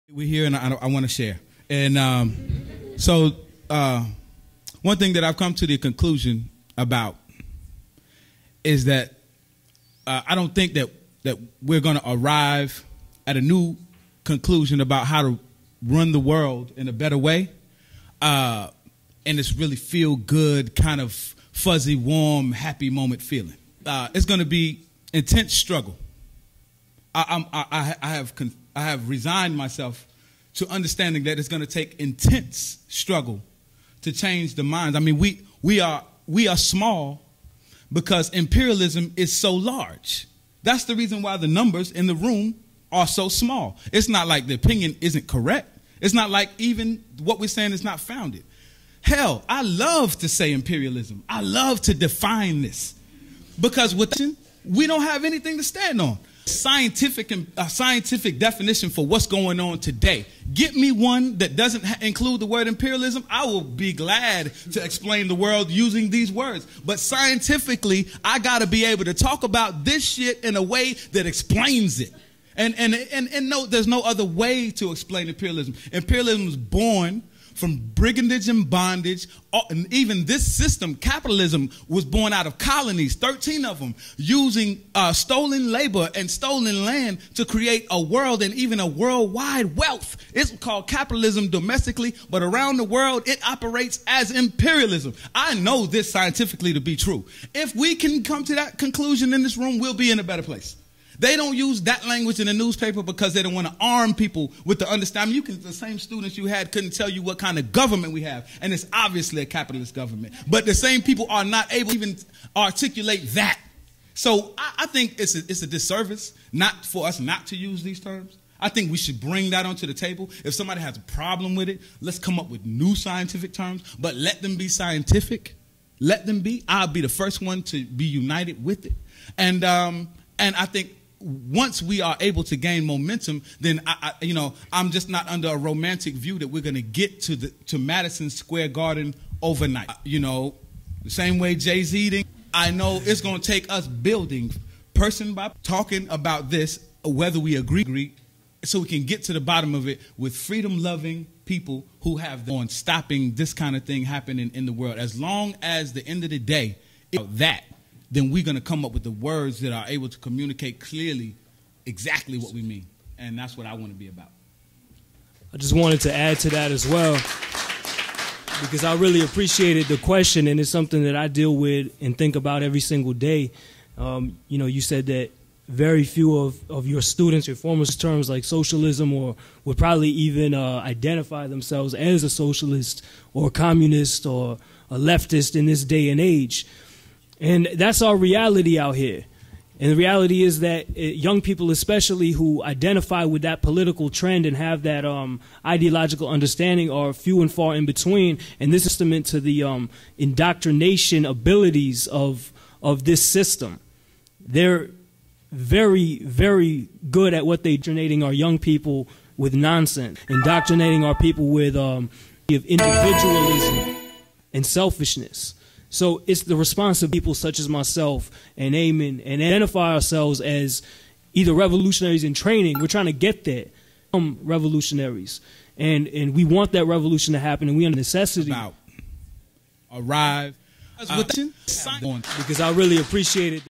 We're here, and I want to share. And so one thing that I've come to the conclusion about is that I don't think that we're going to arrive at a new conclusion about how to run the world in a better way. And it's really feel good, kind of fuzzy, warm, happy moment feeling. It's going to be intense struggle. I have resigned myself to understanding that it's going to take intense struggle to change the minds. I mean, we are small because imperialism is so large. That's the reason why the numbers in the room are so small. It's not like the opinion isn't correct. It's not like even what we're saying is not founded. Hell, I love to say imperialism. I love to define this because we don't have anything to stand on. Scientific definition for what's going on today. Get me one that doesn't include the word imperialism. I will be glad to explain the world using these words. But scientifically, I got to be able to talk about this shit in a way that explains it. And no, there's no other way to explain imperialism. Imperialism was born from brigandage and bondage. And even this system, capitalism, was born out of colonies, 13 of them, using stolen labor and stolen land to create a world and even a worldwide wealth. It's called capitalism domestically, but around the world, it operates as imperialism. I know this scientifically to be true. If we can come to that conclusion in this room, we'll be in a better place. They don't use that language in the newspaper because they don't want to arm people with the understanding. The same students you had couldn't tell you what kind of government we have, and it's obviously a capitalist government. But the same people are not able to even articulate that. So I think it's a disservice not for us not to use these terms. I think we should bring that onto the table. If somebody has a problem with it, let's come up with new scientific terms, but let them be scientific. Let them be. I'll be the first one to be united with it. And I think once we are able to gain momentum, then I'm just not under a romantic view that we're going to get to Madison Square Garden overnight. The same way Jay-Z did. I know it's going to take us building person by talking about this, whether we agree, so we can get to the bottom of it with freedom-loving people who have on stopping this kind of thing happening in the world. As long as the end of the day, then we're going to come up with the words that are able to communicate clearly exactly what we mean. And that's what I want to be about. I just wanted to add to that as well, because I really appreciated the question, and it's something that I deal with and think about every single day. You said that very few of your students, your former terms like socialism, or would probably even identify themselves as a socialist or a communist or a leftist in this day and age. And that's our reality out here. And the reality is that young people especially who identify with that political trend and have that ideological understanding are few and far in between. And this is testament to the indoctrination abilities of this system. They're very, very good at what they're indoctrinating our young people with nonsense, indoctrinating our people with individualism and selfishness. So it's the response of people such as myself and Eamon and identify ourselves as either revolutionaries in training. We're trying to get there, revolutionaries, and we want that revolution to happen, and we have necessity arrive because I really appreciate it.